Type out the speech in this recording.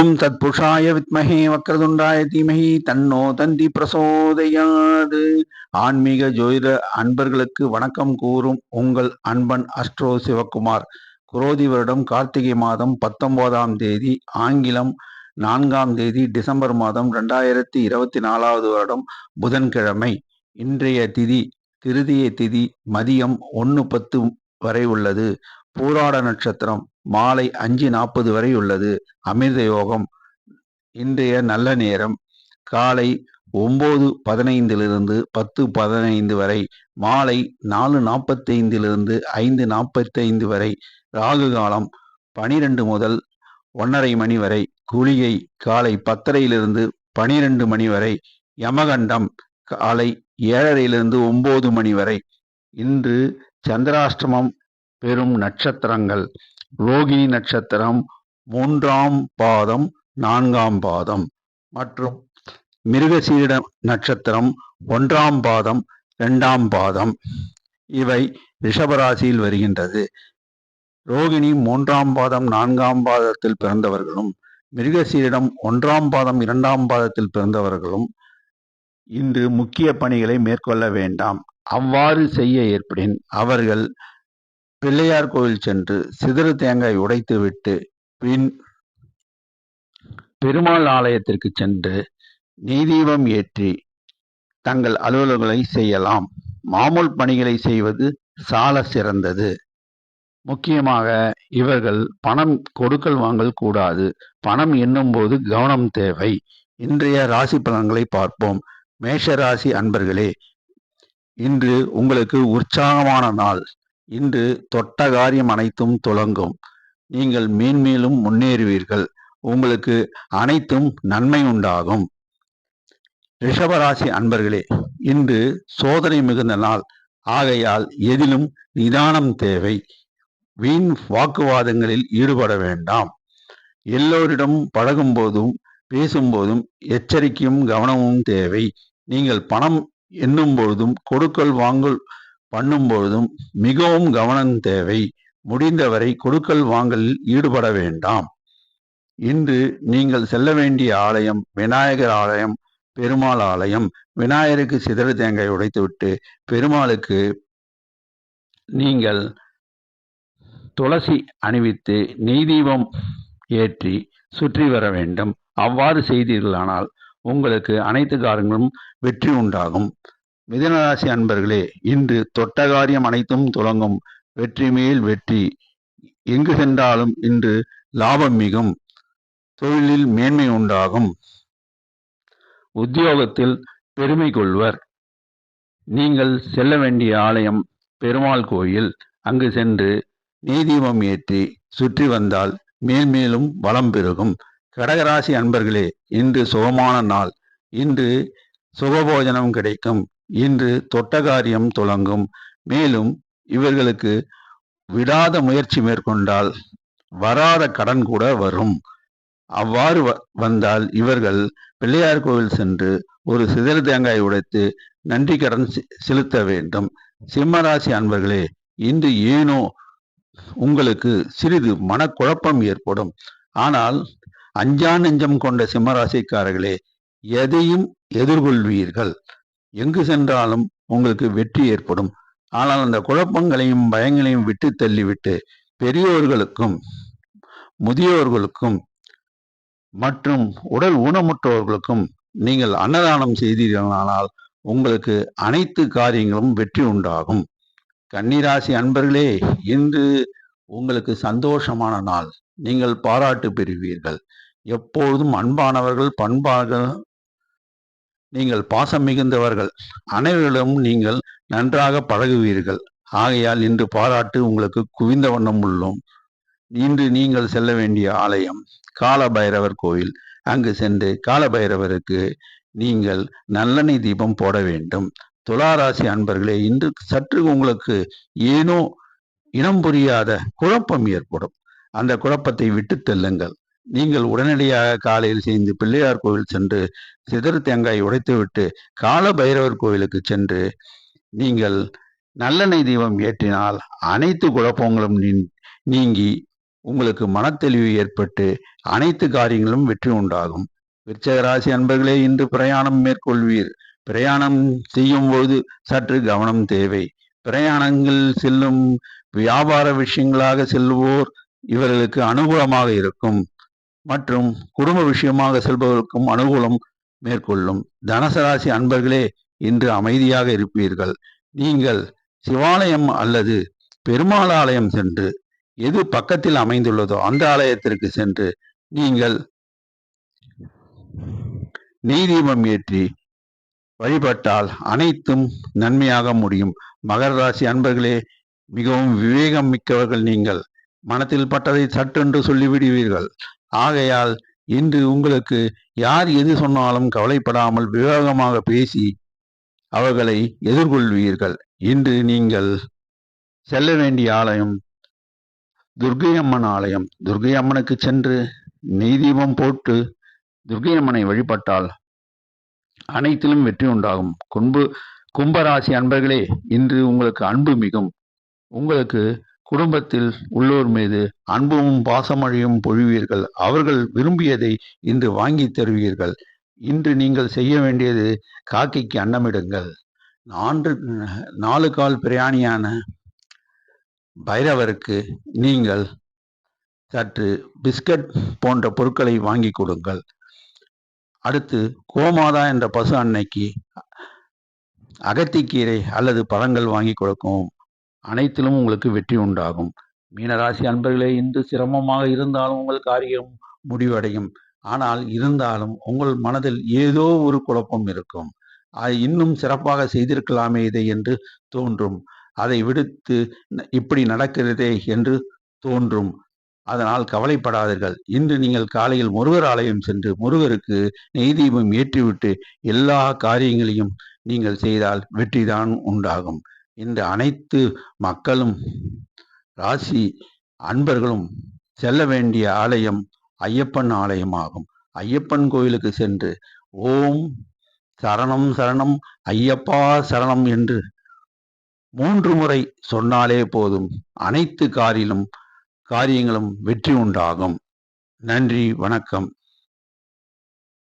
ஓம் தத்புருஷாய வித்மஹே வக்ரதுண்டாய தீமஹி தன்னோ தந்தி பிரசோதயாது. ஆன்மீக ஜோதிட அன்பர்களுக்கு வணக்கம் கூறும் உங்கள் அன்பன் அஸ்ட்ரோ சிவகுமார். குரோதி வருடம் கார்த்திகை மாதம் 19ஆம் தேதி, ஆங்கிலம் 4ஆம் தேதி, டிசம்பர் மாதம் 2024 வருடம் புதன்கிழமை. இன்றைய திதி திருதிய திதி மதியம் 1:10 வரை உள்ளது. பூராட நட்சத்திரம் மாலை 5:40 வரை உள்ளது. அமிர்த யோகம் இன்றைய நல்ல நேரம் காலை 9:15 10:15 வரை, மாலை 4:45 5:45 வரை. ராகு காலம் 12 முதல் 1:30 மணி வரை. குளிகை காலை 10:30 12 மணி வரை. யமகண்டம் காலை 7:30 9 மணி வரை. இன்று சந்திராஷ்டமம் பெறும் நட்சத்திரங்கள்: ரோகிணி நட்சத்திரம் 3ஆம் பாதம் 4ஆம் பாதம் மற்றும் மிருகசீரிட நட்சத்திரம் 1ஆம் பாதம் 2ஆம் பாதம். இவை ரிஷபராசியில் வருகின்றது. ரோகிணி 3ஆம் பாதம் 4ஆம் பாதத்தில் பிறந்தவர்களும், மிருகசீரிடம் 1ஆம் பாதம் 2ஆம் பாதத்தில் பிறந்தவர்களும் இன்று முக்கிய பணிகளை மேற்கொள்ள வேண்டாம். அவ்வாறு செய்ய ஏற்படின் அவர்கள் பிள்ளையார் கோவில் சென்று சிதறு தேங்காய் உடைத்துவிட்டு பின் பெருமாள் ஆலயத்திற்கு சென்று நெய்தீபம் ஏற்றி தங்கள் அலுவல்களை செய்யலாம். மாமூல் பணிகளை செய்வது சால சிறந்தது. முக்கியமாக இவர்கள் பணம் கொடுக்கல் வாங்கல் கூடாது. பணம் எண்ணும் போது கவனம் தேவை. இன்றைய ராசி பலன்களை பார்ப்போம். மேஷ ராசி அன்பர்களே, இன்று உங்களுக்கு உற்சாகமான நாள். இன்று தொட்ட காரியம் அனைத்தும் துலங்கும். நீங்கள் மேன்மேலும் முன்னேறுவீர்கள். உங்களுக்கு அனைத்தும் நன்மை உண்டாகும். ரிஷபராசி அன்பர்களே, இன்று சோதனை மிகுந்த நாள். ஆகையால் எதிலும் நிதானம் தேவை. வீண் வாக்குவாதங்களில் ஈடுபட வேண்டாம். எல்லோரிடம் பழகும் போதும் பேசும்போதும் எச்சரிக்கையும் கவனமும் தேவை. நீங்கள் பணம் எண்ணும் பொழுதும் கொடுக்கல் வாங்கல் பண்ணும் பொழுதும் மிகவும் கவனம் தேவை. முடிந்தவரை கொடுக்கல் வாங்கலில் ஈடுபட வேண்டாம். இன்று நீங்கள் செல்ல வேண்டிய ஆலயம் விநாயகர் ஆலயம், பெருமாள் ஆலயம். விநாயகருக்கு சிதறு தேங்காய் உடைத்துவிட்டு பெருமாளுக்கு நீங்கள் துளசி அணிவித்து நெய்தீபம் ஏற்றி சுற்றி வர வேண்டும். அவ்வாறு செய்தீர்களானால் உங்களுக்கு அனைத்து காரியங்களும் வெற்றி உண்டாகும். மிதுனராசி அன்பர்களே, இன்று தொட்ட காரியம் அனைத்தும் துலங்கும். வெற்றி மேல் வெற்றி. எங்கு சென்றாலும் இன்று லாபம் மிகும். தொழிலில் மேன்மை உண்டாகும். உத்தியோகத்தில் பெருமை கொள்வர். நீங்கள் செல்ல வேண்டிய ஆலயம் பெருமாள் கோயில். அங்கு சென்று நெய்தீபம் ஏற்றி சுற்றி வந்தால் மேல்மேலும் வளம் பெருகும். கடகராசி அன்பர்களே, இன்று சுகமான நாள். இன்று சுகபோஜனம் கிடைக்கும். இன்று தொட்ட காரியம் துலங்கும். மேலும் இவர்களுக்கு விடாத முயற்சி மேற்கொண்டால் வராத கடன் கூட வரும். அவ்வாறு வந்தால் இவர்கள் பிள்ளையார் கோவில் சென்று ஒரு சிதறு தேங்காய் உடைத்து நன்றி கடன் செலுத்த வேண்டும். சிம்மராசி அன்பர்களே, இன்று ஏனோ உங்களுக்கு சிறிது மனக்குழப்பம் ஏற்படும். ஆனால் அஞ்சா நெஞ்சம் கொண்ட சிம்மராசிக்காரர்களே, எதையும் எதிர்கொள்வீர்கள். எங்கு சென்றாலும் உங்களுக்கு வெற்றி ஏற்படும். ஆனால் அந்த குழப்பங்களையும் பயங்களையும் விட்டு தள்ளிவிட்டு பெரியோர்களுக்கும் முதியோர்களுக்கும் மற்றும் உடல் ஊனமுற்றோர்களுக்கும் நீங்கள் அன்னதானம் செய்தீர்களானால் உங்களுக்கு அனைத்து காரியங்களும் வெற்றி உண்டாகும். கன்னிராசி அன்பர்களே, இன்று உங்களுக்கு சந்தோஷமான நாள். நீங்கள் பாராட்டு பெறுவீர்கள். எப்பொழுதும் அன்பானவர்கள், பண்பாக நீங்கள் பாசம் மிகுந்தவர்கள். அனைவரிடம் நீங்கள் நன்றாக பழகுவீர்கள். ஆகையால் இன்று பாராட்டு உங்களுக்கு குவிந்த வண்ணம் உள்ளோம். இன்று நீங்கள் செல்ல வேண்டிய ஆலயம் கால பைரவர் கோயில். அங்கு சென்று கால பைரவருக்கு நீங்கள் நல்லெண்ணெய் தீபம் போட வேண்டும். துளாராசி அன்பர்களே, இன்று சற்று உங்களுக்கு ஏனோ இனம் புரியாத குழப்பம் ஏற்படும். அந்த குழப்பத்தை விட்டு தெல்லுங்கள். நீங்கள் உடனடியாக காலையில் செய்து பிள்ளையார் கோவில் சென்று சிதறு தேங்காய் உடைத்துவிட்டு கால பைரவர் கோவிலுக்கு சென்று நீங்கள் நல்லெண்ணெய் தீபம் ஏற்றினால் அனைத்து குழப்பங்களும் நீங்கி உங்களுக்கு மனத்தெளிவு ஏற்பட்டு அனைத்து காரியங்களும் வெற்றி உண்டாகும். விருச்சிக ராசி அன்பர்களே, இன்று பிரயாணம் மேற்கொள்வீர். பிரயாணம் செய்யும் போது சற்று கவனம் தேவை. பிரயாணங்கள் செல்லும் வியாபார விஷயங்களாக செல்வோர் இவர்களுக்கு அனுகூலமாக இருக்கும். மற்றும் குடும்ப விஷயமாக செல்பவர்களுக்கும் அனுகூலம் மேற்கொள்ளும். தனுசு ராசி அன்பர்களே, இன்று அமைதியாக இருப்பீர்கள். நீங்கள் சிவாலயம் அல்லது பெருமாள் ஆலயம் சென்று, எது பக்கத்தில் அமைந்துள்ளதோ அந்த ஆலயத்திற்கு சென்று நீங்கள் நெய் தீபம் ஏற்றி வழிபட்டால் அனைத்தும் நன்மையாக முடியும். மகர ராசி அன்பர்களே, மிகவும் விவேகம் மிக்கவர்கள் நீங்கள். மனத்தில் பட்டதை சட்டென்று சொல்லிவிடுவீர்கள். ஆகையால் இன்று உங்களுக்கு யார் எது சொன்னாலும் கவலைப்படாமல் விவேகமாக பேசி அவர்களை எதிர்கொள்வீர்கள். இன்று நீங்கள் செல்ல வேண்டிய ஆலயம் துர்க்கை அம்மன் ஆலயம். துர்க்கை அம்மனுக்கு சென்று நெய் தீபம் போட்டு துர்க்கை அம்மனை வழிபட்டால் அனைத்திலும் வெற்றி உண்டாகும். கும்பராசி அன்பர்களே, இன்று உங்களுக்கு அன்பு மிகும். உங்களுக்கு குடும்பத்தில் உள்ளோர் மீது அன்பும் பாசமழையும் பொழிவீர்கள். அவர்கள் விரும்பியதை இன்று வாங்கி தருவீர்கள். இன்று நீங்கள் செய்ய வேண்டியது காக்கைக்கு அன்னமிடுங்கள். 4 கால் பிரயாணியான பைரவருக்கு நீங்கள் சற்று பிஸ்கட் போன்ற பொருட்களை வாங்கி கொடுங்கள். அடுத்து கோமாதா என்ற பசு அன்னைக்கு அகத்திக்கீரை அல்லது பழங்கள் வாங்கி கொடுக்கவும். அனைத்திலும் உங்களுக்கு வெற்றி உண்டாகும். மீனராசி அன்பர்களே, இன்று சிரமமாக இருந்தாலும் உங்கள் காரியம் முடிவடையும். ஆனால் இருந்தாலும் உங்கள் மனதில் ஏதோ ஒரு குழப்பம் இருக்கும். அது இன்னும் சிறப்பாக செய்திருக்கலாமே இதை என்று தோன்றும். அதை விடுத்து இப்படி நடக்கிறதே என்று தோன்றும். அதனால் கவலைப்படாதீர்கள். இன்று நீங்கள் காலையில் முருகர் ஆலயம் சென்று முருகருக்கு நெய் தீபம் ஏற்றிவிட்டு எல்லா காரியங்களையும் நீங்கள் செய்தால் வெற்றிதான் உண்டாகும். இன்று அனைத்து மக்களும் ராசி அன்பர்களும் செல்ல வேண்டிய ஆலயம் ஐயப்பன் ஆலயமாகும். ஐயப்பன் கோயிலுக்கு சென்று ஓம் சரணம் சரணம் ஐயப்பா சரணம் என்று 3 முறை சொன்னாலே போதும், அனைத்து காரியங்களும் வெற்றி உண்டாகும். நன்றி, வணக்கம்.